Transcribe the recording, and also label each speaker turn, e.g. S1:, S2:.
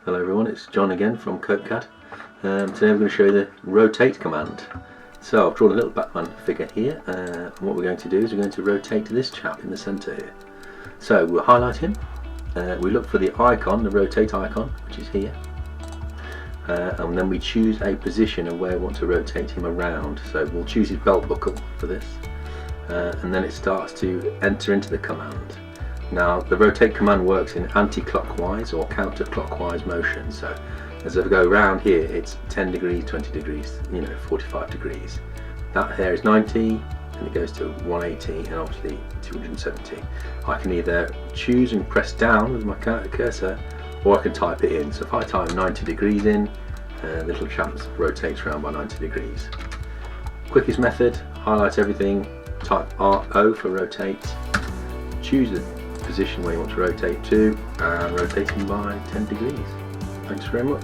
S1: Hello everyone, it's John again from Cope-CAD. Today we're going to show you the rotate command. So I've drawn a little Batman figure here, and what we're going to do is we're going to rotate this chap in the centre here. So we'll highlight him, we look for the icon, the rotate icon, which is here, and then we choose a position of where we want to rotate him around. So we'll choose his belt buckle for this, and then it starts to enter into the command. Now the rotate command works in anti-clockwise or counter-clockwise motion, so as I go around here it's 10 degrees, 20 degrees, 45 degrees. That here is 90 and it goes to 180 and obviously 270. I can either choose and press down with my cursor, or I can type it in. So if I type 90 degrees in, the little chap rotates around by 90 degrees. Quickest method, highlight everything, type RO for rotate, choose the position where you want to rotate to, and rotate him by 10 degrees. Thanks very much.